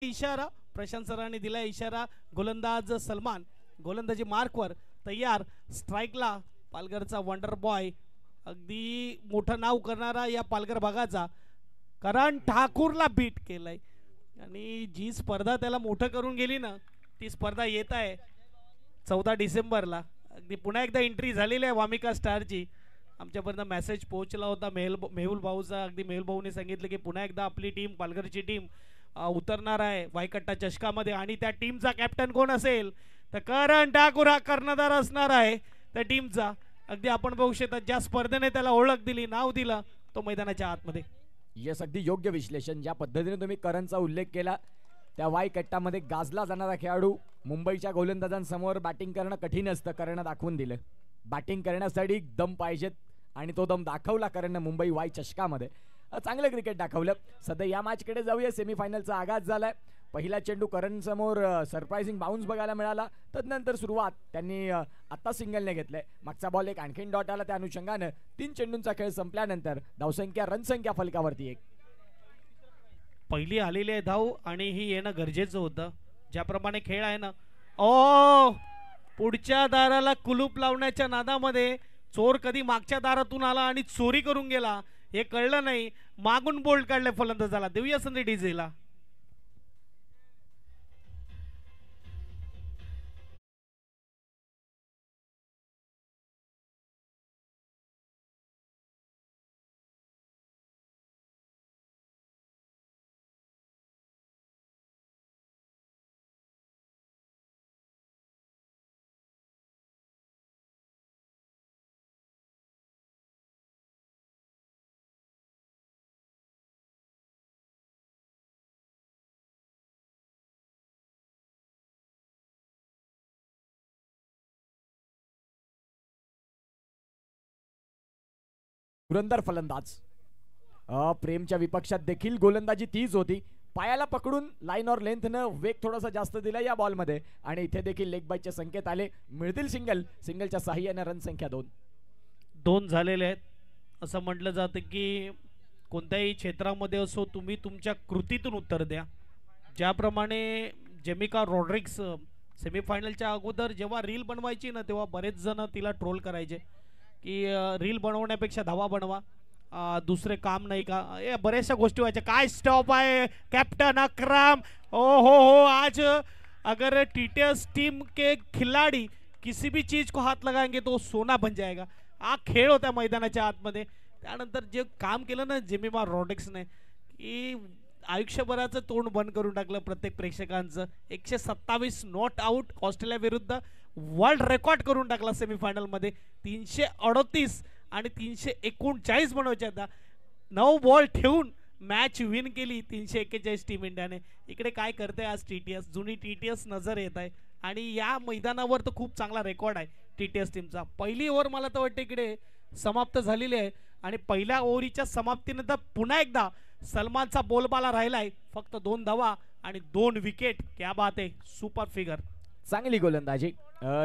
इशारा प्रशांत सरांनी दिला इशारा. गोलंदाज सलमान गोलंदाजी मार्कवर तयार. स्ट्राईकला पालघरचा वंडर बॉय अगदी मोठं नाव करणारा या पालघर भागाचा करण ठाकूरला बीट केलंय. आणि जी स्पर्धा त्याला मोठं करून गेली ना ती स्पर्धा येत आहे 14 डिसेंबरला. अगदी पुन्हा एकदा एंट्री झालेली आहे वामिका स्टारची. आमच्यापर्यंत मेसेज पोहोचला होता मेहुल भाऊचा. अगदी मेहुल भाऊने सांगितलं की पुन्हा एकदा आपली टीम पालघरची टीम उतरणार आहे वायकट्टा चषकामध्ये. आणि त्या टीमचा कॅप्टन कोण असेल तर करण ठाकूर हा कर्णधार असणार आहे त्या टीमचा. अगदी आपण बघू शकता ज्या स्पर्धेने त्याला ओळख दिली नाव दिलं तो मैदानाच्या आतमध्ये. यस, अगदी योग्य विश्लेषण. ज्या पद्धतीने तुम्ही करणचा उल्लेख केला त्या वायकट्टामध्ये गाजला जाणारा खेळाडू मुंबईच्या गोलंदाजांसमोर बॅटिंग करणं कठीण असतं. करणं दाखवून दिलं बॅटिंग करण्यासाठी दम पाहिजेत आणि तो दम दाखवला करणं मुंबई वाय चषकामध्ये. चांगलं क्रिकेट दाखवलं. सध्या या मॅचकडे जाऊया. सेमीफायनलचा आगाज झालाय. पहिला चेंडू करण समोर सरप्राइझिंग बाउन्स बघायला मिळाला. तदनंतर सुरुवात त्यांनी आत्ता सिंगलने घेतलंय. मागचा बॉल एक आणखीन डॉट आला. त्या अनुषंगानं 3 चेंडूंचा खेळ संपल्यानंतर धावसंख्या रनसंख्या फलकावरती 1. पहिली आलेली आहे धाव आणि ही येणं गरजेचं होतं. ज्याप्रमाणे खेळ आहे ना ओ पुढच्या दाराला कुलूप लावण्याच्या नादामध्ये चोर कधी मागच्या दारातून आला आणि चोरी करून गेला हे कळलं नाही. मागून बोल्ट काढले फलंदाजाला. देऊया संधी डीजेला. धुरंधर फलंदाज प्रेमच्या विपक्षात देखील गोलंदाजी तीच होती. पायाला पकडून लाईन और लेंथनं वेग थोडासा जास्त दिला या बॉलमध्ये आणि इथे देखील लेग बाईटचे संकेत आले. मिळतील सिंगल. सिंगलच्या साहाय्याने रन संख्या 2 झालेले आहेत. असं म्हटलं जातं की कोणत्याही क्षेत्रामध्ये असो तुम्ही तुमच्या कृतीतून उत्तर द्या. ज्याप्रमाणे जेमिका रॉड्रिग्स सेमीफायनलच्या अगोदर जेव्हा रील बनवायची ना तेव्हा बरेच जण तिला ट्रोल करायचे की रील बनवण्यापेक्षा धावा बनवा दुसरे काम नहीं का. ये बरेचशा गोष्टी व्हायच्या. काय स्टॉप आहे कॅप्टन अकरम. ओ हो आज अगर टीटीएस टीम के खिलाड़ी किसी भी चीज को हाथ लगाएंगे तो सोना बन जाएगा. हा खेळ होता मैदानाच्या आतमध्ये. त्यानंतर जे काम केलं ना जेमिमा रॉड्रिग्सने की आयुष्यभराचं तोंड बंद करून टाकलं प्रत्येक प्रेक्षकांचं. 127 नॉट आउट ऑस्ट्रेलिया विरुद्ध वर्ल्ड रेकॉर्ड करून टाकला सेमीफायनलमध्ये. 338 आणि 339 बनवायचे आता. 9 बॉल ठेवून मॅच विन केली 341 टीम इंडियाने. इकडे काय करते आज टीटीएस. जुनी टीटीएस नजर येत आहे आणि या मैदानावर तर खूप चांगला रेकॉर्ड आहे टीटीएस टीमचा. पहिली ओव्हर मला तर वाटतं इकडे समाप्त झालेली आहे आणि पहिल्या ओव्हरीच्या समाप्तीनंतर पुन्हा एकदा सलमानचा बोलबाला राहिलाय. फक्त 2 धावा आणि 2 विकेट. क्या बात आहे. Super figure. चांगली गोलंदाजी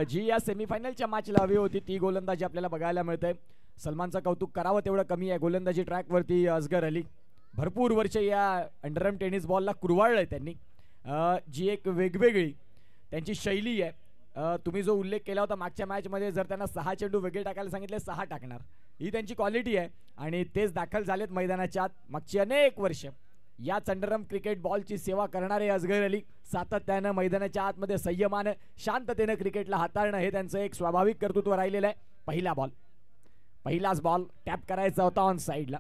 जी या सेमीफायनलच्या मॅचला हवी होती ती गोलंदाजी आपल्याला बघायला मिळते. सलमानचं कौतुक करावं तेवढं कमी आहे. गोलंदाजी ट्रॅकवरती असगर अली भरपूर वर्ष या अंडरआर्म टेनिस बॉलला कुरवाळलंय त्यांनी. जी एक वेगवेगळी त्यांची शैली आहे. तुम्ही जो उल्लेख केला होता मागच्या मॅचमध्ये जर त्यांना 6 चेंडू वेगळे टाकायला सांगितले 6 टाकणार ही त्यांची क्वालिटी आहे आणि तेच दाखल झालेत मैदानाच्या आत. मागची अनेक वर्ष याच अंडरआर्म क्रिकेट बॉलची सेवा करणारे असगर अली सातत्यानं मैदानाच्या आतमध्ये संयमानं शांततेनं क्रिकेटला हाताळणं हे त्यांचं एक स्वाभाविक कर्तृत्व राहिलेलं आहे. पहिलाच बॉल टॅप करायचा होता ऑन साईडला.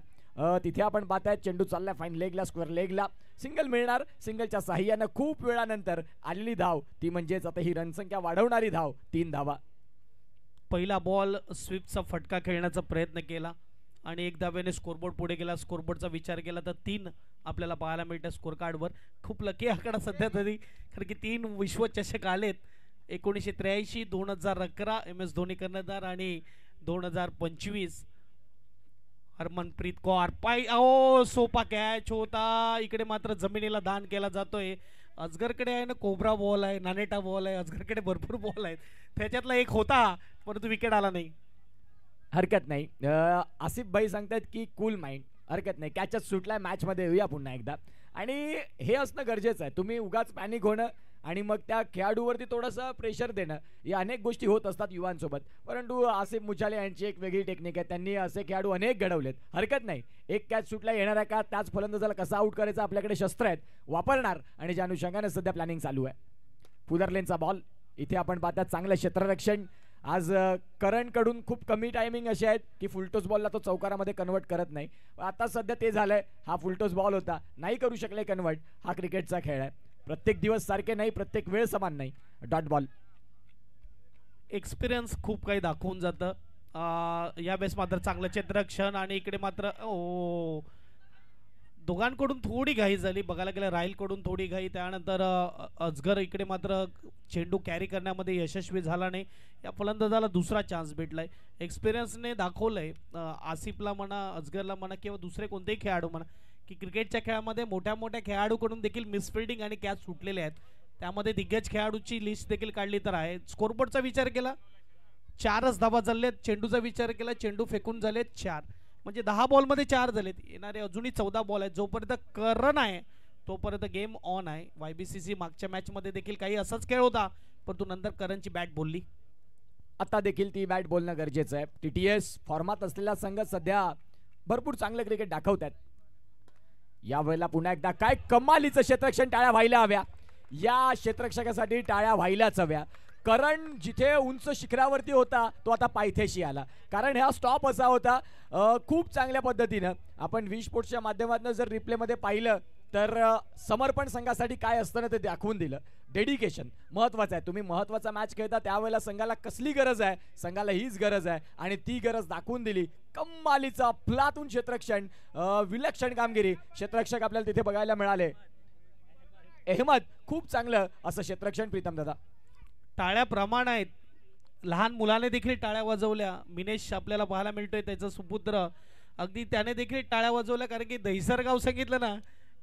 तिथे आपण पाहताय चेंडू चाललाय फाईन लेगला स्क्वेअर लेगला. सिंगल मिळणार. सिंगलच्या साहाय्यानं खूप वेळानंतर आलेली धाव ती म्हणजेच आता ही रनसंख्या वाढवणारी धाव 3 धावा. पहिला बॉल स्वीपचा फटका खेळण्याचा प्रयत्न केला आणि एक धाव्याने स्कोरबोर्ड पुढे गेला. स्कोरबोर्डचा विचार केला तर 3 आपल्याला पाहायला मिळतं स्कोर कार्डवर. खूप लकी आकडा सध्या तरी कारण की 3 विश्वचषक आलेत. 1983, 2011 MS धोनी कर्णधार आणि 2025 हरमनप्रीत कौर. सोपा कॅच होता. इकडे मात्र जमिनीला दान केला जातोय. अजगरकडे आहे ना कोबरा बॉल आहे नानेटा बॉल आहे. अजगरकडे भरपूर बॉल आहेत त्याच्यातला एक होता परंतु विकेट आला नाही. हरकत नाही. आसिफ भाई सांगतात की कूल माइंड हरकत नाही. कॅचच सुटलाय. मॅच मध्ये येऊया पुन्हा एकदा. आणि हे असणं गरजेचं आहे. तुम्ही उगाच पॅनिक होणं आणि मग त्या खेळाडूवरती थोडंसं प्रेशर देणं, या अनेक गोष्टी होत असतात युवांसोबत. परंतु आसिफ मुचाले यांची एक वेगळी टेक्निक आहे. त्यांनी असे खेळाडू अनेक घडवलेत. हरकत नाही, एक कॅच सुटला, येणाऱ्या काळात त्याच फलंदाजाला कसा आउट करायचा आपल्याकडे शस्त्र आहेत, वापरणार. आणि ज्या अनुषंगाने सध्या प्लॅनिंग चालू आहे. पुदरलेनचा बॉल, इथे आपण पाहतात चांगलं क्षेत्ररक्षण. आज करणकडून खूप कमी टायमिंग असे आहेत की फुलटॉस बॉलला तो चौकारामध्ये कन्वर्ट करत नाही. आता सध्या ते झालंय. हा फुलटॉस बॉल होता, नाही करू शकले कन्वर्ट. हा क्रिकेटचा खेळ आहे, प्रत्येक दिवस सारखे नाही, प्रत्येक वेळ समान नाही. Dot ball. एक्सपिरियन्स खूप काही दाखवून जातं. या बेस मात्र चांगलं क्षेत्ररक्षण आणि इकडे मात्र दोघांकडून थोडी घाई झाली बघायला गेलं. राहिलकडून थोडी घाई, त्यानंतर अजगर इकडे मात्र चेंडू कॅरी करण्यामध्ये यशस्वी झाला नाही. या फलंदाजाला दुसरा चान्स भेटलाय. एक्सपिरियन्सने दाखवलंय आसिफला म्हणा, अजगरला म्हणा किंवा दुसरे कोणतेही खेळाडू म्हणा की क्रिकेटच्या खेळामध्ये मोठ्या मोठ्या खेळाडूकडून देखील मिसफिल्डिंग आणि कॅच सुटलेले आहेत. त्यामध्ये दिग्गज खेळाडूची लिस्ट देखील काढली तर आहे. स्कोरबोर्डचा विचार केला 4च धावा झालेत. चेंडूचा विचार केला, चेंडू फेकून झालेत 4, म्हणजे 10 बॉलमध्ये 4 झालेत. येणारे अजूनही 14 बॉल आहेत. जोपर्यंत करण आहे तोपर्यंत गेम ऑन आहे. YBCC मागच्या मॅचमध्ये देखील काही असाच खेळ होता, परंतु नंतर करणची बॅट बोलली. आता देखील ती बॅट बोलणं गरजेचं आहे. TTS फॉर्मात असलेला संघ सध्या भरपूर चांगलं क्रिकेट दाखवतात. यावेळेला पुन्हा एकदा काय कमालीचं क्षेत्ररक्षण, टाळ्या व्हायला हव्या. या क्षेत्ररक्षकासाठी टाळ्या व्हायलाच हव्या. करण जिथे उंच शिखरावरती होता तो आता पायथ्याशी आला, कारण हा स्टॉप असा होता. खूप चांगल्या पद्धतीनं आपण वी स्पोर्ट्सच्या माध्यमातून जर रिप्लेमध्ये पाहिलं तर समर्पण संघासाठी काय असतं ना ते दाखवून दिलं. डेडिकेशन महत्वाचं आहे. तुम्ही महत्वाचा मॅच खेळता त्यावेळेला संघाला कसली गरज आहे, संघाला हीच गरज आहे आणि ती गरज दाखवून दिली. कमालीचा अफलातून क्षेत्ररक्षण, विलक्षण कामगिरी क्षेत्ररक्षक आपल्याला तिथे बघायला मिळाले. अहमद खूप चांगलं असं क्षेत्ररक्षण. प्रीतम दादा, टाळ्या प्रमाण आहेत. लहान मुलाने देखील टाळ्या वाजवल्या. मिनेश आपल्याला पाहायला मिळतोय, त्याचा सुपुत्र, अगदी त्याने देखील टाळ्या वाजवल्या. कारण की दहिसरगाव सांगितलं ना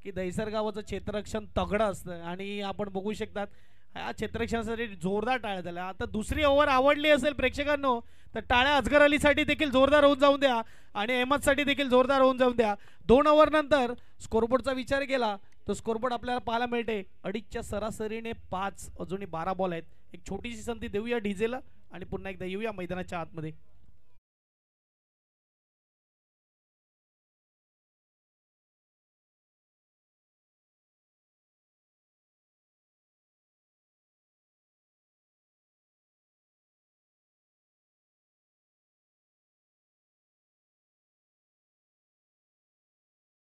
की दहिसरगावाचं क्षेत्ररक्षण तगडं असतं आणि आपण बघू शकतात या क्षेत्ररक्षणासाठी जोरदार टाळ्या झाल्या. आता दुसरी ओव्हर आवडली असेल प्रेक्षकांनो तर टाळ्या अजगर अलीसाठी देखील जोरदार होऊन जाऊन द्या आणि अहमदसाठी देखील जोरदार होऊन जाऊन द्या. 2 ओव्हर नंतर स्कोरबोर्डचा विचार केला तर स्कोरबोर्ड आपल्याला पाहायला मिळते 2.5च्या सरासरीने 5, अजूनही 12 बॉल आहेत. एक छोटीशी संधी देऊया डीजेला आणि पुन्हा एकदा येऊया मैदानाच्या आतमध्ये.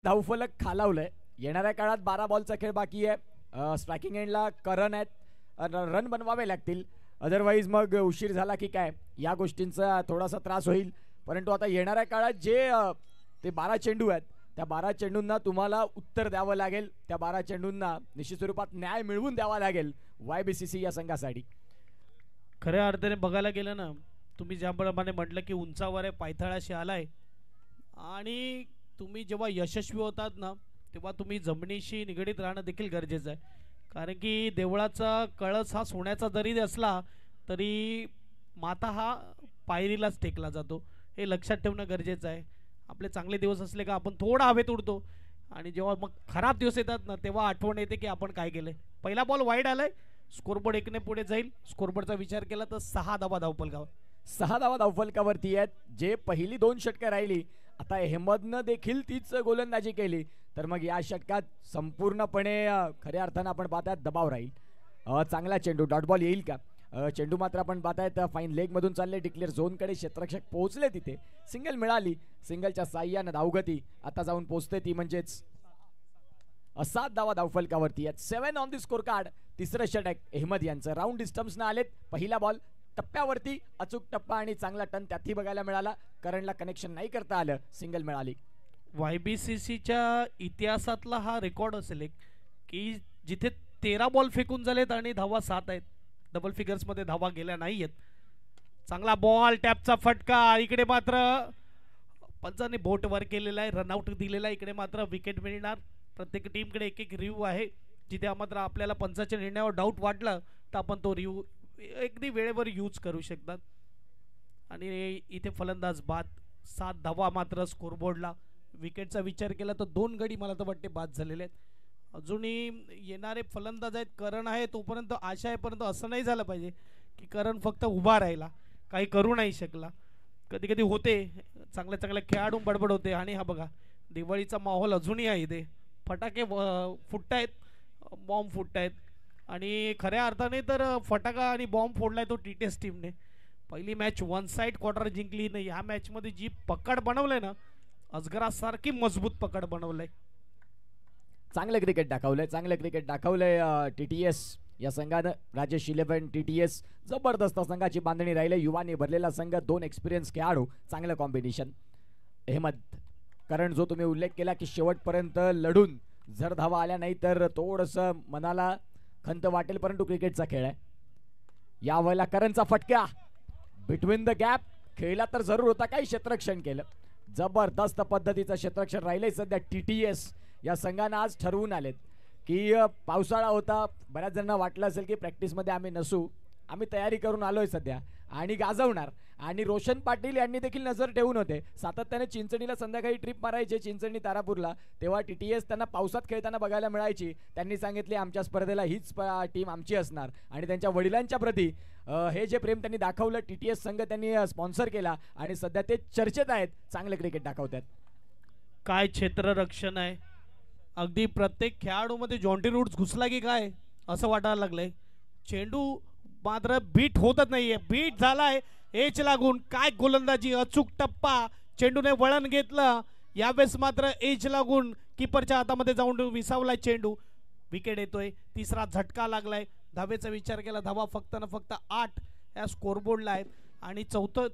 धावफलक खालावलंय. येणाऱ्या काळात 12 बॉलचा खेळ बाकी आहे. स्ट्रायकिंग एंडला करण आहेत, रन बनवावे लागतील, अदरवाईज मग उशीर झाला की काय या गोष्टींचा थोडासा त्रास होईल. परंतु आता येणाऱ्या काळात जे ते 12 चेंडू आहेत त्या 12 चेंडूंना तुम्हाला उत्तर द्यावं लागेल. त्या 12 चेंडूंना निश्चित स्वरूपात न्याय मिळवून द्यावा लागेल YBCC या संघासाठी. खऱ्या अर्थाने बघायला गेलं ना, तुम्ही ज्याप्रमाणे म्हटलं की उंचावर आहे, पायथ्याळाशी आलाय आणि तुम्ही जेव्हा यशस्वी होतात ना तेव्हा तुम्ही जमिनीशी निगडीत राहणं देखील गरजेचं आहे. कारण की देवळाचा कळस हा सोन्याचा जरी असला तरी माता हा पायरीलाच टेकला जातो, हे लक्षात ठेवणं गरजेचं आहे. आपले चांगले दिवस असले का आपण थोडा हवेत उडतो आणि जेव्हा मग खराब दिवस येतात ना तेव्हा आठवण येते की आपण काय केलंय. पहिला बॉल वाईड आलाय, स्कोरबोर्ड 1ने पुढे जाईल. स्कोरबोर्डचा विचार केला तर 6 धावा धावफलकावर. 6 धावा धावफलकावरती आहेत. जे पहिली 2 षटकं राहिली, आता अहमदनं देखील तीच गोलंदाजी केली तर मग या षटकात संपूर्णपणे खऱ्या अर्थानं आपण पाहतात दबाव राहील. चांगला चेंडू, डॉट बॉल येईल का? चेंडू मात्र आपण पाहतायत फाईन लेग मधून चालले, डिक्लेअर झोनकडे क्षेत्ररक्षक पोहोचले, तिथे सिंगल मिळाली. सिंगलच्या साह्यानं धावगती आता जाऊन पोहोचते ती म्हणजेच 7 धावा धावफलकावरती आहेत. 7 ऑन दी स्कोर कार्ड. तिसरं षटक अहमद यांचं. राऊंड डिस्टन्सनं आलेत. पहिला बॉल टप्प्यावरती, अचूक टप्पा आणि चांगला टर्न त्यातही बघायला मिळाला. करणला कनेक्शन नाही करता आलं, सिंगल मिळाली. YBCCच्या इतिहासातला हा रेकॉर्ड असेल एक की जिथे 13 बॉल फेकून झालेत आणि धावा 7 आहेत. डबल फिगर्स मध्ये धावा गेल्या नाहीयेत. चांगला बॉल, टॅपचा फटका. इकडे मात्र पंचांनी बोट वर केलेला आहे, रनआउट दिलेला आहे. इकडे मात्र विकेट मिळणार. प्रत्येक टीमकडे एक एक रिव्ह्यू आहे. जिथे मात्र आपल्याला पंचाच्या निर्णयावर डाऊट वाटला तर आपण तो रिव्ह्यू अगदी वेळेवर यूज करू शकतात. आणि इथे फलंदाज बाद. 7 धावा मात्र स्कोरबोर्डला. विकेटचा विचार केला तर 2 गडी मला तर वाटते बाद झालेले आहेत. अजूनही येणारे फलंदाज आहेत करण आहे तोपर्यंत आशा आहे, परंतु असं नाही झालं पाहिजे की करण फक्त उभा राहिला, काही करू नाही शकला. कधी कधी होते, चांगल्या चांगल्या खेळाडू बडबड होते. आणि हा बघा दिवाळीचा माहोल अजूनही आहे इथे, फटाके फुटतायत, बॉम्ब फुटतायत. आणि खऱ्या अर्थाने तर फटाका आणि बॉम्ब फोडलाय तो TTS टीमने. पहिली मॅच वन साइड क्वार्टर जिंकली नाही, ह्या मॅचमध्ये जी पकड बनवलंय ना, अजगरासारखी मजबूत पकड बनवलंय. चांगलं क्रिकेट दाखवलंय, चांगलं क्रिकेट दाखवलंय TTS या संघानं. राजेश 11 TTS जबरदस्त संघाची बांधणी राहिले, युवाने भरलेला संघ, 2 एक्सपिरियन्स खेळाडू, चांगलं कॉम्बिनेशन. अहमद करण जो तुम्ही उल्लेख केला की शेवटपर्यंत लढून जर धावा आल्या नाही तर थोडंसं मनाला खंत वाटेल, परंतु क्रिकेटचा खेळ आहे. यावेळेला करणचा फटका बिटवीन द गॅप खेळला तर जरूर होता, काही क्षेत्ररक्षण केलं. जबरदस्त पद्धतीचं क्षेत्ररक्षण राहिलंय सध्या TTS या संघानं. आज ठरवून आलेत की पावसाळा होता, बऱ्याच जणांना वाटलं असेल की प्रॅक्टिसमध्ये आम्ही नसू, आम्ही तयारी करून आलोय सध्या आणि गाजवणार. आणि रोशन पाटील यांनी देखील नजर ठेवून होते, सातत्याने चिंचणीला संध्याकाळी ट्रिप मारायचे, चिंचणी तारापूरला, तेव्हा TTS त्यांना पावसात खेळताना बघायला मिळायची. त्यांनी सांगितले आमच्या स्पर्धेला हीच टीम आमची असणार. आणि त्यांच्या वडिलांच्या प्रती हे जे प्रेम त्यांनी दाखवलं, TTS संघ त्यांनी स्पॉन्सर केला आणि सध्या ते चर्चेत आहेत, चांगले क्रिकेट दाखवतात. काय क्षेत्ररक्षण आहे, अगदी प्रत्येक खेळाडूमध्ये जॉन्टी रूट्स घुसला की काय असं वाटायला लागलंय. चेंडू मात्र बीट होतच नाहीये, बीट झालाय एच लागून. काय गोलंदाजी, अचूक टप्पा, चेंडूने वळण घेतलं, यावेळेस मात्र एज लागून किपरच्या हातामध्ये जाऊन विसावलाय चेंडू. विकेट येतोय, तिसरा झटका लागलाय. धावेचा विचार केला, धावा फक्त ना फक्त 8 या स्कोरबोर्डला आहेत. आणि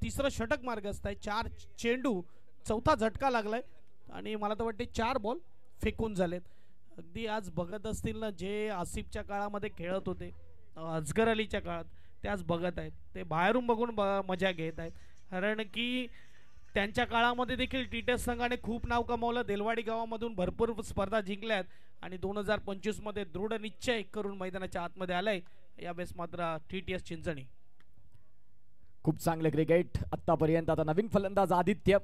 तिसरं षटक मार्गस्थ आहे, 4 चेंडू, चौथा झटका लागलाय. आणि मला तर वाटते 4 बॉल फेकून झालेत. अगदी आज बघत असतील ना, जे आसिफच्या काळामध्ये खेळत होते, अजगर अलीच्या काळात, ते आज बघत आहेत, ते बाहेरून बघून मजा घेत आहेत. कारण की त्यांच्या काळामध्ये देखील TTS संघाने खूप नाव कमावलं, देलवाडी गावामधून भरपूर स्पर्धा जिंकल्यात आणि 2025 मध्ये दृढ निश्चय करून मैदानाच्या आतमध्ये आलाय. यावेळेस मात्र TTS चिंचणी. खूप चांगलं क्रिकेट आतापर्यंत. आता नवीन फलंदाज आदित्य,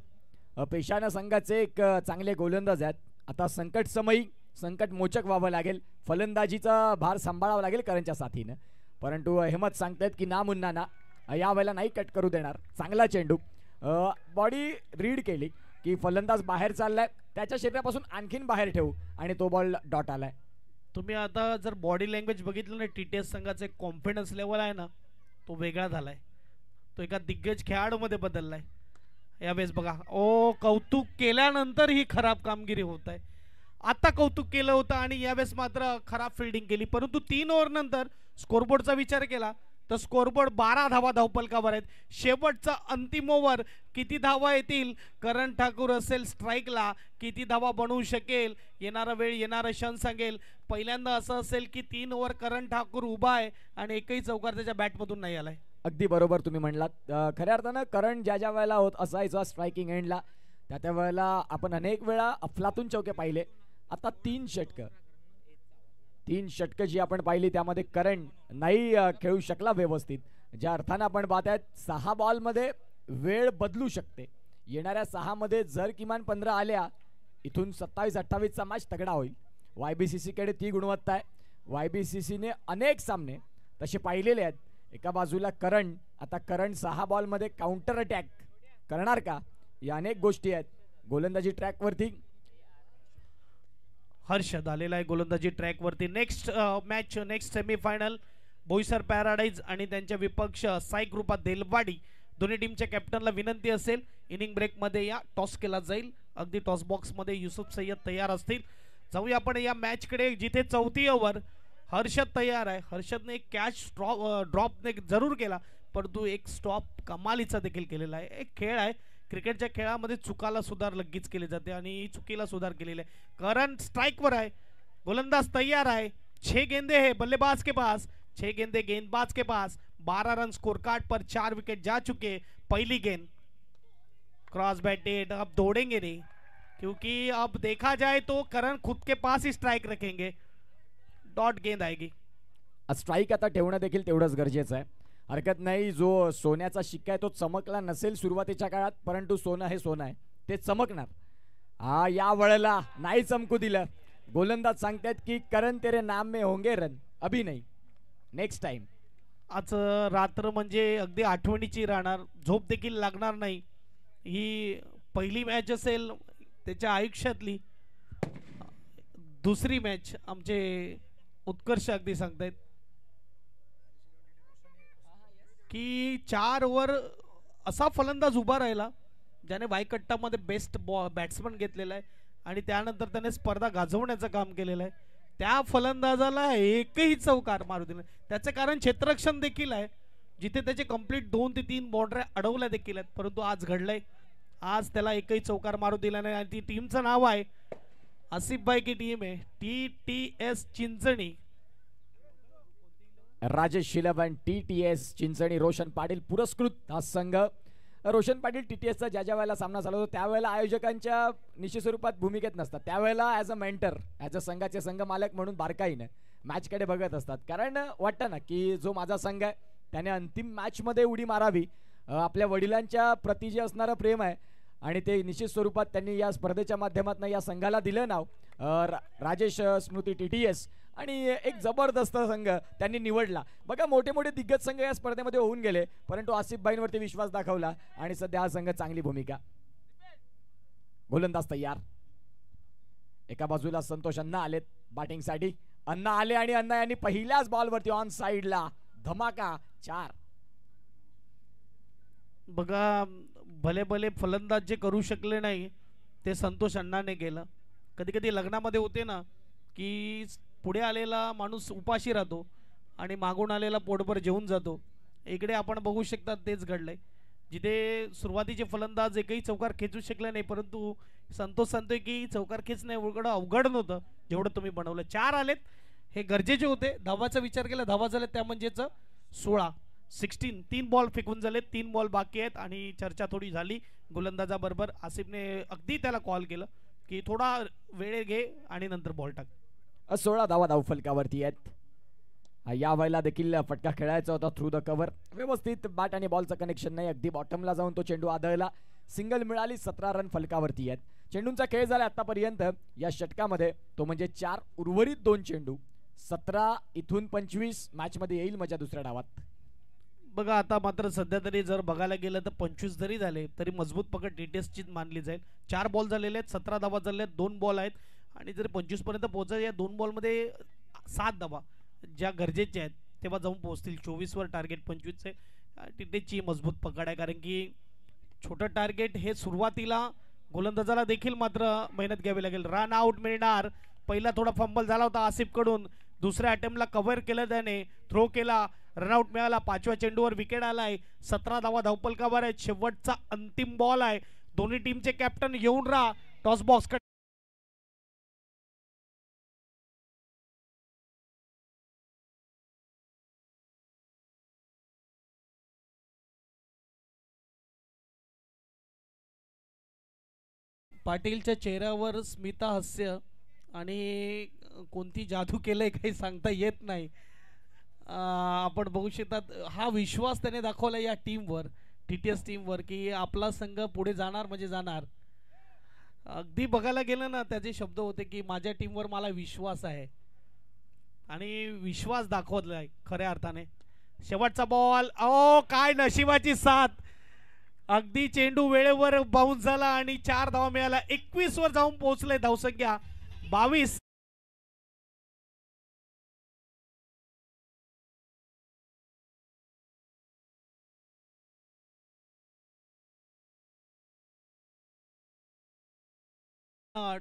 पेशाना संघाचे एक चांगले गोलंदाज आहेत. आता संकट समयी संकट मोचक व्हावं लागेल, फलंदाजीचा भार सांभाळावा लागेल करणच्या साथीनं. परंतु अहमद सांगतायत की ना मुन्ना ना, यावेळेला नाही कट करू देणार. चांगला चेंडू, बॉडी रीड केली की फलंदाज बाहेर चाललाय, त्याच्या शरीरापासून आणखीन बाहेर ठेवू आणि तो बॉल डॉट आलाय. तुम्ही आता जर बॉडी लँग्वेज बघितलं ना, TTS संघाचे कॉन्फिडन्स लेवल आहे ना, तो वेगळा झालाय, तो एका दिग्गज खेळाडूमध्ये बदललाय. यावेळेस बघा, कौतुक केल्यानंतर ही खराब कामगिरी होत आहे. आता कौतुक केलं होतं आणि यावेळेस मात्र खराब फिल्डिंग केली. परंतु 3 ओव्हर नंतर स्कोरबोर्डचा विचार केला तर स्कोरबोर्ड 12 धावा धावपलकावर आहेत. शेवटचा अंतिम ओव्हर किती धावा येतील, करण ठाकूर असेल स्ट्राईकला, किती धावा बनवू शकेल, येणारा वेळ येणारा क्षण सांगेल. पहिल्यांदा असं असेल की 3 ओव्हर करण ठाकूर उभा आहे आणि एकही चौकार त्याच्या बॅटमधून नाही आलाय. अगदी बरोबर तुम्ही म्हणलात. खऱ्या अर्थानं करण ज्या ज्या वेळेला होत असायचा स्ट्रायकिंग एंडला, त्या वेळेला आपण अनेक वेळा अफलातून चौके पाहिले. आता 3 षटकं जी आपण पाहिली त्यामध्ये करण नाही खेळू शकला व्यवस्थित. ज्या अर्थानं आपण पाहतायत 6 बॉलमध्ये वेळ बदलू शकते. येणाऱ्या 6 मध्ये जर किमान 15 आल्या, इथून 27-28चा मॅच तगडा होईल. YBCC कडे ती गुणवत्ता आहे. YBCC ने अनेक सामने तसे पाहिलेले आहेत. एका बाजूला करण, आता करण 6 बॉलमध्ये काउंटर अटॅक करणार का, या अनेक गोष्टी आहेत. गोलंदाजी ट्रॅकवरती हर्षद आलेला आहे, गोलंदाजी ट्रॅकवरती. Next match, next semifinal, Boisar Paradise आणि त्यांच्या विपक्ष साई कृपा देलवाडी. दोन्ही टीमच्या कॅप्टनला विनंती असेल इनिंग ब्रेकमध्ये या, टॉस केला जाईल. अगदी टॉस बॉक्समध्ये युसुफ सय्यद तयार असतील. जाऊया आपण या मॅचकडे, जिथे 4थी ओव्हर. हर्षद तयार आहे. हर्षदने एक कॅच ड्रॉप जरूर केला, परंतु एक स्टॉप कमालीचा देखील केलेला आहे. एक खेळ आहे, क्रिकेटच्या खेळामध्ये चुकाला सुधार लगेच केली जाते आणि चुकीला सुधार केलेला आहे. करण स्ट्राइकवर आहे, गोलंदाज तैयार आहे. 6 गेंदे है बल्लेबाज के पास, 6 गेंदे गेंदबाज के पास. 12 रन स्कोर कार्ड पर, 4 विकेट जा चुके. पहली गेंद क्रॉस बैटेड, अब दौड़ेंगे नहीं क्योंकि अब देखा जाए तो करण खुद के पास ही स्ट्राइक रखेंगे. डॉट गेंद आएगी. स्ट्राइक आता ठेवणं देखील तेवढंच गरजेचं आहे. हरकत नाही, जो सोन्याचा शिक्का आहे तो चमकला नसेल सुरुवातीच्या काळात, परंतु सोनं हे सोनं आहे, ते चमकणार. या वेळेला नाही चमकू दिलं. गोलंदाज सांगतात की करण तेरे नाम में होंगे रन, अभी नहीं, नेक्स्ट टाइम. आज रात्र म्हणजे अगदी आठवणीची राहणार, झोप देखील लागणार नाही. ही पहिली मॅच असेल त्याच्या आयुष्यातली, दुसरी मॅच आमचे उत्कर्ष अगदी सांगतायत की 4 ओव्हर असा फलंदाज उभा राहिला ज्याने वायकट्टामध्ये बेस्ट बॅट्समन घेतलेला आहे आणि त्यानंतर त्याने स्पर्धा गाजवण्याचं काम केलेलं आहे. त्या फलंदाजाला एकही चौकार मारू दिला. त्याचं कारण क्षेत्ररक्षण देखील आहे, जिथे त्याचे कंप्लीट 2 ते 3 बाउंड्री अडवल्या देखील आहेत, परंतु आज घडलंय. आज त्याला एकही चौकार मारू दिला नाही आणि ती टीमचं नाव आहे आसिफ भाई की टीम आहे TTS चिंचणी. राजेश शिलबन TTS चिंचणी, रोशन पाटील पुरस्कृत हा संघ. रोशन पाटील TTSचा ज्या वेळेला सामना झाला होता त्यावेळेला आयोजकांच्या निश्चित स्वरूपात भूमिकेत नसतात, त्यावेळेला as a mentor, as a संघाचे संघ मालक म्हणून बारकाईनं मॅचकडे बघत असतात. कारण वाटतं ना की जो माझा संघ आहे त्याने अंतिम मॅचमध्ये उडी मारावी. आपल्या वडिलांच्या प्रति जे असणारं प्रेम आहे आणि ते निश्चित स्वरूपात त्यांनी या स्पर्धेच्या माध्यमातून या संघाला दिलं नाव राजेश स्मृती TTS, आणि एक जबरदस्त संघ त्यांनी निवडला. बघा मोठे मोठे दिग्गज संघ या स्पर्धेमध्ये होऊन गेले, परंतु आसिफ भाईंवरती विश्वास दाखवला आणि सध्या हा संघ चांगली भूमिका. गोलंदाज तयार. एका बाजूला संतोष अण्णा आलेत बॅटिंगसाठी. अण्णा आले आणि अण्णा यांनी पहिल्याच बॉलवरती ऑन साइडला धमाका 4. बघा भले भले फलंदाज जे करू शकले नाही ते संतोष अण्णाने केलं. कधी कधी लग्नामध्ये होते ना की पुढे आलेला माणूस उपाशी राहतो आणि मागून आलेला पोटभर जेवून जातो. इकडे आपण बघू शकता तेच घडलंय, जिथे सुरुवातीचे फलंदाज एकही चौकार खेचू शकले नाही, परंतु संतोष सांगतोय की चौकार खेचणे एवढं अवघड नव्हतं जेवढं तुम्ही बनवलं. 4 आलेत हे गरजेचे होते. धावाचा विचार केला, धावा झाले त्या म्हणजेच 16 3 बॉल फेकून झाले, 3 बॉल बाकी आहेत आणि चर्चा थोडी झाली गोलंदाजाबरोबर. आसिफने अगदी त्याला कॉल केलं की थोडा वेळ घे आणि नंतर बॉल टाक. 16 धावा धावफलकावरती आहेत. या वेळेला देखील फटका खेळायचा होता थ्रू द कव्हर. व्यवस्थित बॅट आणि बॉलचं कनेक्शन नाही, अगदी बॉटमला जाऊन तो चेंडू आदळला. सिंगल मिळाली. 17 रन फलकावरती आहेत. चेंडूंचा खेळ झाला आतापर्यंत या षटकामध्ये तो म्हणजे 4 उर्वरित 2 चेंडू. 17 इथून 25 मॅच मध्ये येईल मजा दुसऱ्या डावात. बघा आता मात्र सध्या तरी जर बघायला गेलं तर 25 जरी झाले तरी मजबूत पकड TTSचीच मानली जाईल. 4 बॉल झालेले आहेत, 17 धावा झालेल्या आहेत, 2 बॉल आहेत आणि जर 25 पर्यंत पोहोचायचे या 2 बॉलमध्ये 7 धावा ज्या गरजेच्या आहेत तेव्हा जाऊन पोहोचतील. 24 वर टार्गेट 25 चे. TTSची मजबूत पकड आहे, कारण की छोटं टार्गेट हे सुरुवातीला गोलंदाजाला देखील मात्र मेहनत घ्यावी लागेल. रन आउट मिळणार. पहिला थोडा फंबल झाला होता आसिफ कडून, दुसऱ्या अटेम्प्टला कव्हर केलं त्याने, थ्रो केला, रनआउट मिळाला. 5व्या चेंडूवर विकेट आलाय. 17 धावा धावपलकावर आहेत. शेवटचा अंतिम बॉल आहे. दोन्ही टीमचे कॅप्टन येऊन राहा टॉस बॉक्स कडे. पाटीलच्या चेहऱ्यावर स्मिता हास्य आणि कोणती जादू केलंय काही सांगता येत नाही. आपण बघू शकतात हा विश्वास त्याने दाखवला या टीमवर, TTS टीमवर, की आपला संघ पुढे जाणार म्हणजे जाणार. अगदी बघायला गेलं ना त्याचे शब्द होते की माझ्या टीमवर मला विश्वास आहे आणि विश्वास दाखवलाय खऱ्या अर्थाने. शेवटचा बॉल, ओ काय नशिबाची साथ. अगदी चेंडू वेळेवर बाउन्स झाला आणि 4 धावा मिळाला. 21 वर जाऊन पोहोचले धावसंख्या 22.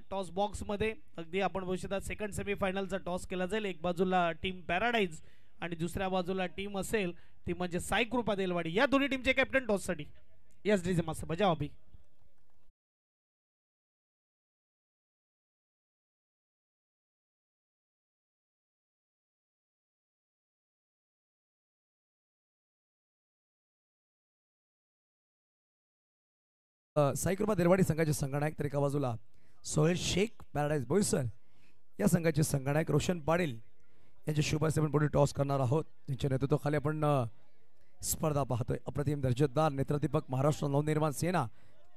टॉस बॉक्स मध्ये अगदी आपण बघू शकता सेकंड सेमीफायनलचा टॉस केला जाईल. एक बाजूला टीम पॅराडाईज आणि दुसऱ्या बाजूला टीम असेल ती म्हणजे साई कृपा देलवाडी. या दोन्ही टीमचे कॅप्टन टॉस साठी यस डीजे मास्टर बजाव अभी. साई कृपा देलवाडी संघाचे संघनायक तर एका बाजूला सोहेल शेख पॅराडाईज बोईसर या संघाचे संघनायक रोशन पाटील यांच्या शुभ हस्ते आपण पुढे टॉस करणार आहोत. त्यांच्या नेतृत्वाखाली आपण स्पर्धा पाहतोय. अप्रतिम दर्जेदार नेत्रदीपक महाराष्ट्र नवनिर्माण सेना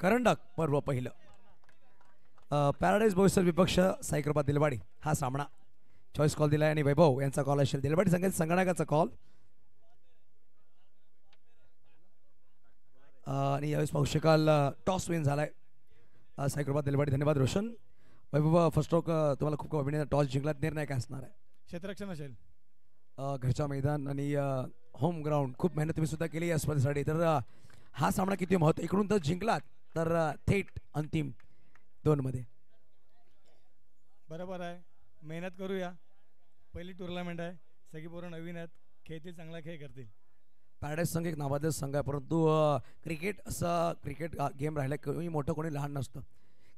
करंडक पर्व पहिलं. पॅराडाईज बॉईज विपक्ष साईकृपा दिलवाडी हा सामना चॉईस कॉल दिलाय आणि वैभव यांचा कॉल असेल. दिलवाडी संघाचा संगणकाचा कॉल आणि यावेळेस पाहू शकाल टॉस विन झालाय साईकृपा दिलवाडी. धन्यवाद रोशन. वैभव फर्स्ट स्ट्रोक तुम्हाला खूप अभिनंदन. टॉस जिंकलात, निर्णय काय असणार आहे? क्षेत्ररक्षण असेल. घरच्या मैदान आणि होम ग्राउंड खूप मेहनत तुम्ही सुद्धा केली या स्पर्धेसाठी. तर हा सामना किती महत्व, इकडून तर जिंकलात तर थेट अंतिम 2 मध्ये. बरोबर आहे, मेहनत करूया. पहिली टुर्नामेंट आहे, सगळी पोरं नवीन आहेत, खेळतील, चांगला खेळ करतील. पॅराडाईज संघ एक नावाजलेला संघ आहे, परंतु क्रिकेट गेम राहिला कोणी मोठं कोणी लहान नसतं.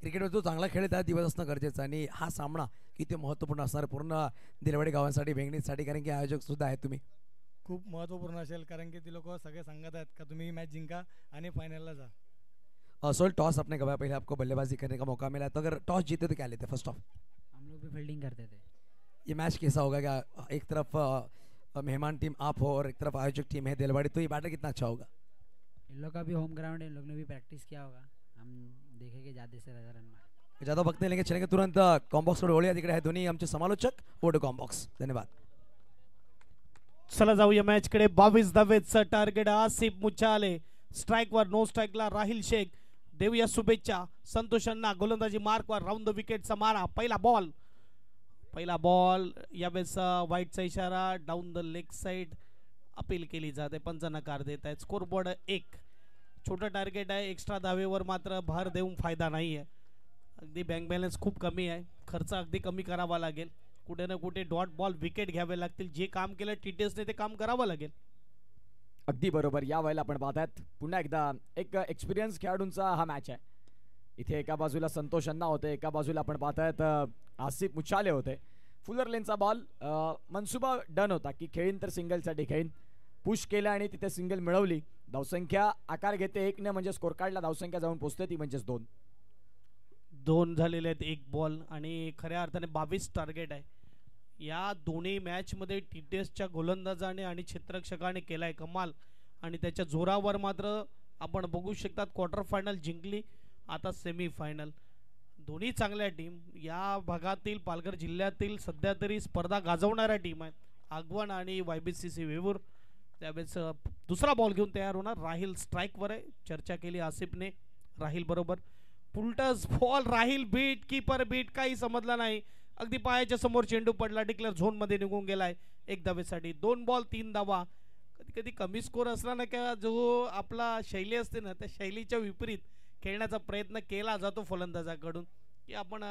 क्रिकेटवर जो चांगला खेळ आहे त्या दिवस असणं गरजेचं. आणि हा सामना किती महत्त्वपूर्ण असणार पूर्ण दिलवाडी गावांसाठी, वेंगणीसाठी, कारण की आयोजक सुद्धा आहेत तुम्ही. खूप महत्त्वपूर्ण असेल, कारण की ती लोक सगळे सांगत आहेत का तुम्ही मॅच जिंका आणि फायनलला जा. सोल टॉस आपने गवाया, पहले आपको बल्लेबाजी करने का मौका मिला, तो अगर टॉस जीते तो क्या लेते फर्स्ट ऑफ? हम लोग भी फील्डिंग करते थे. ये मैच कैसा होगा? क्या एक तरफ मेहमान टीम आप हो और एक तरफ आयोजक टीम है दिलवाड़ी, तो ये बैटर कितना अच्छा होगा? इन लोग का भी होम ग्राउंड है, इन लोग ने भी प्रैक्टिस किया होगा. हम देखेंगे ज़्यादा से ज़्यादा रन मार. ज़्यादा वक्त नहीं लेंगे, चलेंगे तुरंत कॉम्बॉक्स कडे वळूया. तिकडे आहे दोन्ही आमचे समालोचक. ओढ कॉम्बॉक्स. धन्यवाद. चला जाऊया मॅच कडे. 22 धावेचं टार्गेट. आसिफ मुचाले स्ट्राईकवर, नो स्ट्राईकला राहिल शेख. देऊया शुभेच्छा. संतोषांना गोलंदाजी मार्कवर, राऊंड द विकेटचा मारा. पहिला बॉल यावेळेस वाईटचा इशारा, down the leg side appeal केली जाते, पंच नकार देत आहेत. Score board 1. छोटं टार्गेट आहे, एक्स्ट्रा धावेवर मात्र भार देऊन फायदा नाही आहे. अगदी बँक बॅलन्स खूप कमी आहे, खर्च अगदी कमी करावा लागेल. कुठे ना कुठे डॉट बॉल विकेट घ्यावे लागतील. जे काम केलं टीटीएसने ते काम करावं लागेल. अगदी बरोबर. या वेळेला आपण पाहतात पुन्हा एकदा एक एक्सपिरियन्स खेळाडूंचा हा मॅच आहे. इथे एका बाजूला संतोष अण्णा होते, एका बाजूला आपण पाहतायत आसिफ मुचाले होते. फुलर लेनचा बॉल, मनसुबा डन होता की खेळीन तर सिंगलसाठी खेळीन. पुश केलं आणि तिथे सिंगल मिळवली. धावसंख्या आकार घेते 1 ने, म्हणजे स्कोर कार्डला धावसंख्या जाऊन पोहोचते ती म्हणजेच 2 झालेले आहेत. 1 बॉल आणि खऱ्या अर्थाने 22 टार्गेट आहे. या दोन्ही मॅचमध्ये टीटीएसच्या गोलंदाजाने आणि क्षेत्ररक्षकाने केलाय कमाल. आणि त्याच्या जोरावर मात्र आपण बघू शकतात क्वार्टर फायनल जिंकली, आता सेमी फायनल. दोन्ही चांगल्या टीम या भागातील, पालघर जिल्ह्यातील सध्या तरी स्पर्धा गाजवणाऱ्या टीम आहेत. आगवण आणि YBCC वेवूर. त्यावेळेस दुसरा बॉल घेऊन तयार होणार. राहिल स्ट्राईकवर आहे. चर्चा केली आसिफने राहिल बरोबर. पुलटस बॉल, राहिल बीट, कीपर बीट, काही समजलं नाही. अगदी पायाच्या समोर चेंडू पडला, डिक्लेअर झोन मध्ये निघून गेलाय. 1 धावेसाठी. 2 बॉल 3 धावा. कधी कधी कमी स्कोर असला ना का जो आपला शैली असते ना, त्या शैलीच्या विपरीत खेळण्याचा प्रयत्न केला जातो फलंदाजाकडून. की आपण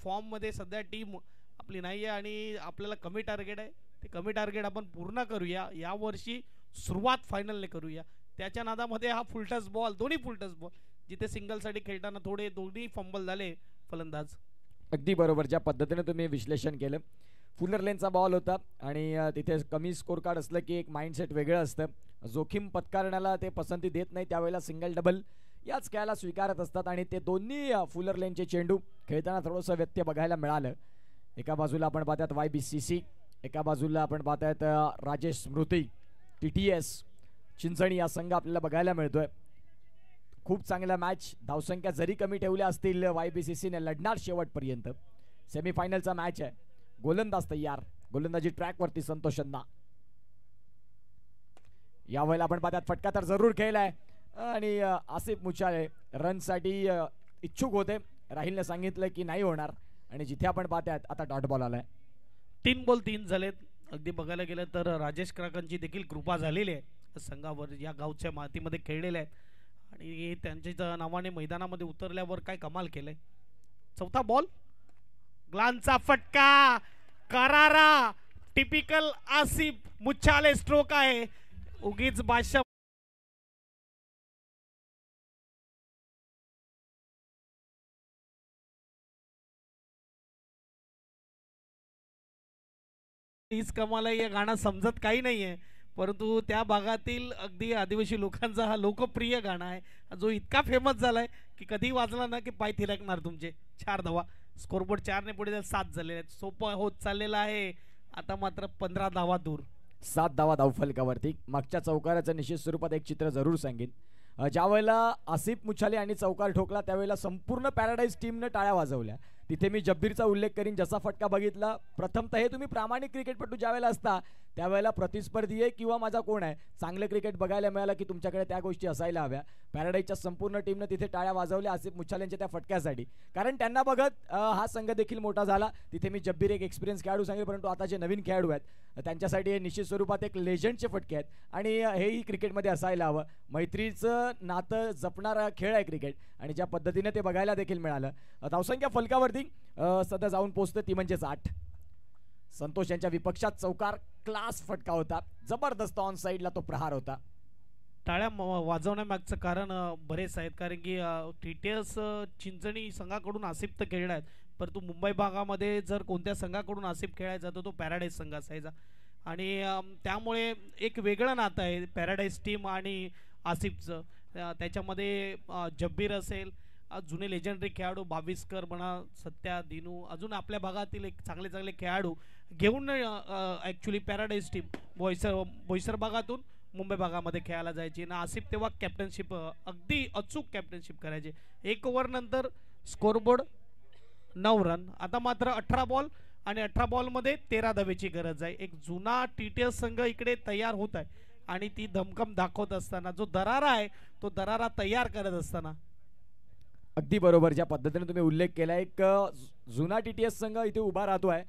फॉर्म मध्ये सध्या टीम आपली नाही आहे आणि आपल्याला कमी टार्गेट आहे, ते कमी टार्गेट आपण पूर्ण करूया. या वर्षी सुरुवात फायनलने करूया. त्याच्या नादामध्ये हा फुलटस बॉल, दोन्ही फुलटस बॉल, जिथे सिंगलसाठी खेळताना दोन्ही फंबल झाले फलंदाज. अगदी बरोबर. ज्या पद्धतीने तुम्ही विश्लेषण केलं, फुलर लेनचा बॉल होता आणि तिथे कमी स्कोर कार्ड असलं की एक माइंडसेट वेगळं असतं. जोखीम पत्करण्याला ते पसंती देत नाही, त्यावेळेला सिंगल डबल याच खेळाला स्वीकारत असतात. आणि ते दोन्ही फुलर लेनचे चेंडू खेळताना थोडंसं व्यत्यय बघायला मिळालं. एका बाजूला आपण पाहतात YBCC, एका बाजूला आपण पाहतात राजेश स्मृती TTS चिंचणी हा संघ आपल्याला बघायला मिळतोय. खूप चांगला मॅच. धावसंख्या जरी कमी ठेवल्या असतील YBCC ने लढणार शेवटपर्यंत. सेमीफायनलचा मॅच आहे. गोलंदाज तयार, गोलंदाजी ट्रॅकवरती संतोष अण्णा. यावेळेला आपण पाहतात फटका तर जरूर खेळलाय आणि आसिफ मुचाले रनसाठी इच्छुक होते. राहिलने सांगितलं की नाही होणार आणि जिथे आपण पाहतात आता डॉट बॉल आलाय. 3 बॉल 3 झालेत. अगदी बघायला गेलं तर राजेश क्राकांची देखील कृपा झालेली आहे संघावर. या गावच्या मातीमध्ये खेळलेले आहेत आणि त्यांच्या नावाने मैदानामध्ये उतरल्यावर काय कमाल केलंय. 4था बॉल, ग्लानचा फटका, करारा, टिपिकल आसिफ मुचाले स्ट्रोक आहे. उगीच बादशाह हीच कमाल आहे. या गाणं समजत काही नाहीये, परंतु त्या भागातील अगदी आदिवासी लोकांचा हा लोकप्रिय गाणं आहे, जो इतका फेमस झालाय की कधी वाजला ना की पाय थिरकणार तुमचे. 4 धावा. स्कोरबोर्ड 4 ने पुढे 7 झालेले आहेत. सोपं होत चाललेलं आहे. आता मात्र 15 धावा दूर. 7 धावा धावफलकावरती. मागच्या चौकाराचं निश्चित स्वरूपात एक चित्र जरूर सांगेन. ज्या वेळेला आसिफ मुछाले यांनी चौकार ठोकला त्यावेळेला संपूर्ण पॅराडाईज टीमने टाळ्या वाजवल्या. तिथे मी जब्बीरचा उल्लेख करीन, जसा फटका बघितला. प्रथमतः हे तुम्ही प्रामाणिक क्रिकेटपटू ज्या वेळेला असता त्यावेळेला प्रतिस्पर्धी आहे किंवा माझा कोण आहे चांगलं क्रिकेट बघायला मिळालं की तुमच्याकडे त्या गोष्टी असायला हव्या. पॅराडाईजच्या संपूर्ण टीमने तिथे टाळ्या वाजवल्या आसिफ मुछालेंच्या त्या फटक्यासाठी, कारण त्यांना बघत हा संघ देखील मोठा झाला. तिथे मी जब्बीर एक एक्सपिरियन्स खेळाडू सांगेल, परंतु आता जे नवीन खेळाडू आहेत त्यांच्यासाठी हे निश्चित स्वरूपात एक लेजंडचे फटके आहेत आणि हेही क्रिकेटमध्ये असायला हवं. मैत्रीचं नातं जपणारा खेळ आहे क्रिकेट आणि ज्या पद्धतीने ते बघायला देखील मिळालं. धावसंख्या फलकावरती सध्या जाऊन पोहोचते ती म्हणजेच 8. संतोष यांच्या विपक्षात चौकार क्लास फटका होता, जबरदस्त ऑन साइडला तो प्रहार होता. टाळ्या वाजवण्यामागचं कारण बरेच आहेत, कारण की TTS चिंचणी संघाकडून आसिफ तर खेळला आहेत, परंतु मुंबई भागामध्ये जर कोणत्या संघाकडून आसिफ खेळायचा तर तो पॅराडाईज संघ असायचा आणि त्यामुळे एक वेगळं नातं आहे पॅराडाईज टीम आणि आसिफचं. त्याच्यामध्ये जब्बीर असेल, जुने लेजंडरी खेळाडू भाविस्कर म्हणा, सत्या, दिनू, अजून आपल्या भागातील एक चांगले चांगले खेळाडू घेऊन ॲक्च्युली पॅराडाईज टीम बोईसर भागातून मुंबई भागामध्ये खेळायला जायची ना. आसिफ तेव्हा कॅप्टनशिप अगदी अचूक कॅप्टनशिप करायचे. 1 ओव्हर नंतर स्कोरबोर्ड 9 रन. आता मात्र 18 बॉल आणि 18 बॉलमध्ये 13 धावेची गरज आहे. एक जुना TTS संघ इकडे तयार होत आहे आणि ती धमकम दाखवत असताना जो दरारा आहे तो दरारा तयार करत असताना. अगदी बरोबर, ज्या पद्धतीने तुम्ही उल्लेख केला, एक जुना TTS संघ इथे उभा राहतोय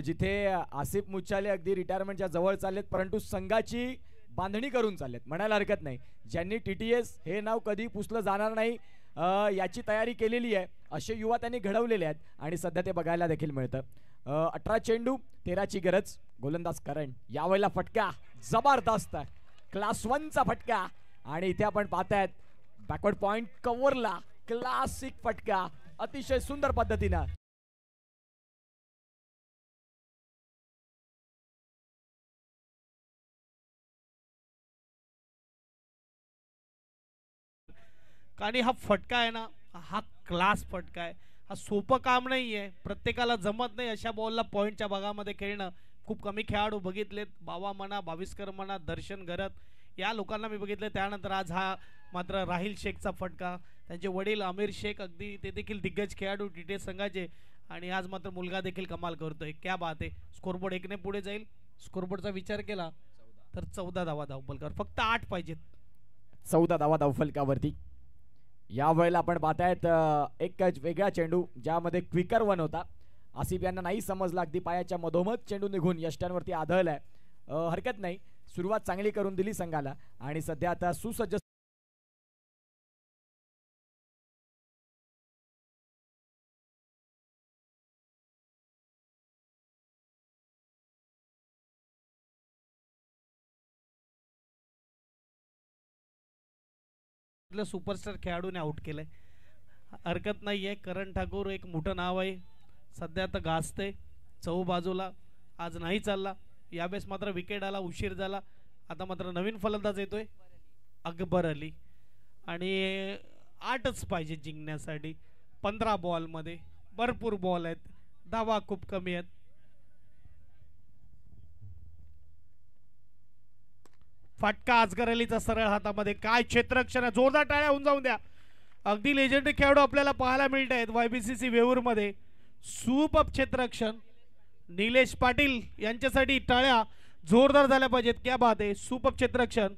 जिथे आसिफ मुछाले अगदी रिटायरमेंटच्या जवळ चाललेत, परंतु संघाची बांधणी करून चाललेत म्हणायला हरकत नाही. ज्यांनी TTS हे नाव कधी पुसलं जाणार नाही याची तयारी केलेली आहे असे युवा त्यांनी घडवलेले आहेत आणि सध्या ते बघायला देखील मिळतं. 18 चेंडू 13ची गरज. गोलंदाज करण, यावेळेला फटका जबरदस्त क्लास 1चा फटका आणि इथे आपण पाहतायत बॅकवर्ड पॉइंट कव्हरला क्लासिक फटका अतिशय सुंदर पद्धतीनं. आणि हा फटका आहे ना, हा क्लास फटका आहे. हा सोपं काम नाही आहे, प्रत्येकाला जमत नाही अशा बॉलला पॉईंटच्या भागामध्ये खेळणं. खूप कमी खेळाडू बघितलेत, बाबा म्हणा, भाविस्कर म्हणा, दर्शन घरत, या लोकांना मी बघितले. त्यानंतर आज हा मात्र राहिल शेखचा फटका. त्यांचे वडील आमिर शेख अगदी ते देखील दिग्गज खेळाडू TTS संघाचे आणि आज मात्र मुलगा देखील कमाल करतोय. क्या बात आहे. स्कोरबोर्ड 1ने पुढे जाईल. स्कोरबोर्डचा विचार केला तर 14 धावा धावफलकावर, फक्त 8 पाहिजेत. 14 धावा धावफलकावरती. या वेळेला आपण पाहतायत एक वेगळा चेंडू ज्यामध्ये क्विकर 1 होता. आसिफ यांना नाही समजला, अगदी पायाच्या मधोमध चेंडू निघून यष्ट्यांवरती आदळलाय. हरकत नाही, सुरुवात चांगली करून दिली संघाला आणि सध्या आता सुसज्ज सुपरस्टार खेळाडूने आउट केलंय, हरकत नाहीये. करण ठाकूर एक मोठं नाव आहे, सध्या आता गाजते चहू बाजूला. आज नाही चालला, यावेळेस मात्र विकेट आला, उशीर झाला. आता मात्र नवीन फलंदाज येतोय अकबर अली आणि 8च पाहिजे जिंकण्यासाठी. 15 बॉलमध्ये भरपूर बॉल आहेत, धावा खूप कमी आहेत. फटका अजगर अलीचा सरळ हातामध्ये. काय क्षेत्ररक्षण आहे, जोरदार टाळ्या होऊन जाऊन द्या. अगदी लेजंडरी खेळाडू आपल्याला पाहायला मिळत आहेत YBCC वेऊर मध्ये. सुपर क्षेत्ररक्षण निलेश पाटील यांच्यासाठी टाळ्या जोरदार झाल्या पाहिजेत. क्या बात आहे, सुपर क्षेत्ररक्षण.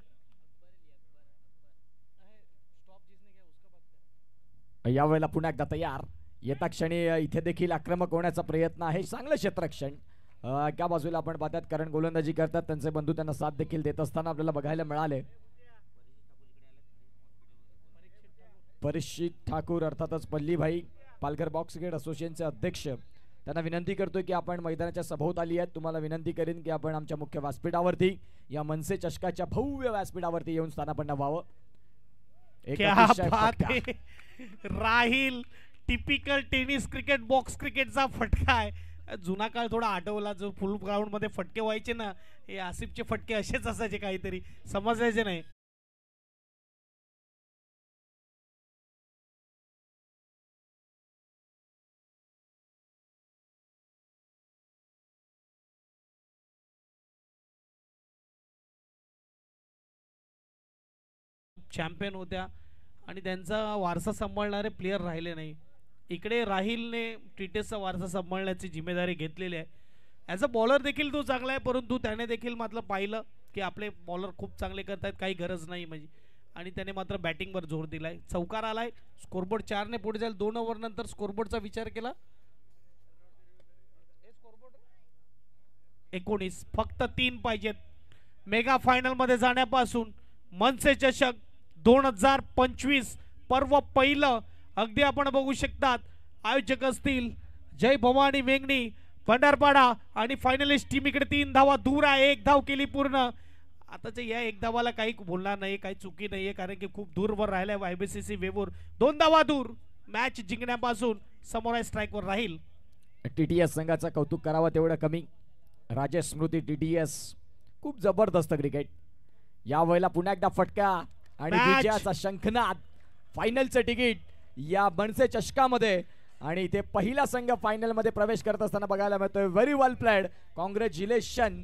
यावेळेला पुन्हा एकदा तयार. येता क्षणी इथे देखील आक्रमक होण्याचा प्रयत्न आहे. चांगलं क्षेत्ररक्षण. त्या बाजूला आपण पाहतात करण गोलंदाजी करतात, त्यांचे बंधू त्यांना साथ देखील देत असताना आपल्याला बघायला मिळाले. परीक्षित ठाकूर अर्थातच पल्लीभाई, पालघर बॉक्स क्रिकेट असोसिएशनचे अध्यक्ष, त्यांना विनंती करतोय की आपण मैदानाच्या सभोवताली आहेत. तुम्हाला विनंती करेन की आपण आमच्या मुख्य व्यासपीठावरती या मनसे चषकाच्या भव्य व्यासपीठावरती येऊन स्थानापन्न व्हावं. राहिल टिपिकल टेनिस क्रिकेट बॉक्स क्रिकेटचा फटका आहे. जुना काळ थोडा आठवला, जो फुल ग्राउंड मध्ये फटके व्हायचे ना, हे आसिफचे फटके असेच असायचे, काहीतरी समजायचे नाही. चॅम्पियन होत्या आणि त्यांचा वारसा सांभाळणारे प्लेयर राहिले नाही. इकडे राहिलने टीटेसचा वारसा सांभाळण्याची जिम्मेदारी घेतलेली आहे. ॲज अ बॉलर देखील तो चांगला आहे, परंतु त्याने देखील मात्र पाहिलं की आपले बॉलर खूप चांगले करतायत, काही गरज नाही म्हणजे, आणि त्याने मात्र बॅटिंगवर जोर दिलाय. चौकार आलाय, स्कोरबोर्ड 4 ने पुढे जाईल. 2 ओव्हर नंतर स्कोरबोर्डचा विचार केला. 19 फक्त 3 पाहिजेत मेगा फायनल मध्ये जाण्यापासून. मनसे चषक 2025 पर्व पहिलं. अगदी आपण बघू शकतात आयोजक असतील जय भवानी वेंगणी भंडारपाडा आणि फायनलिस्ट टीम इकडे 3 धावा दूर आहे. 1 धाव केली पूर्ण. आताच्या या 1 धावाला काही बोलणार नाही, काही चुकी नाहीये, कारण की खूप दूरवर राहिलाय YBCC वेवूर. 2 धावा दूर मॅच जिंकण्यापासून. समोर आहे स्ट्राईकवर राहील. TTS संघाचं कौतुक करावं तेवढं कमी. राजेश स्मृती TTS खूप जबरदस्त क्रिकेट. या वेळेला पुन्हा एकदा फटका आणि विजयाचा शंखनाद. फायनलचं तिकीट या मनसे चषकामध्ये आणि ते पहिला संघ फायनल मध्ये प्रवेश करत असताना बघायला मिळतोय. व्हेरी वेल प्लेड, कॉंग्रॅच्युलेशन.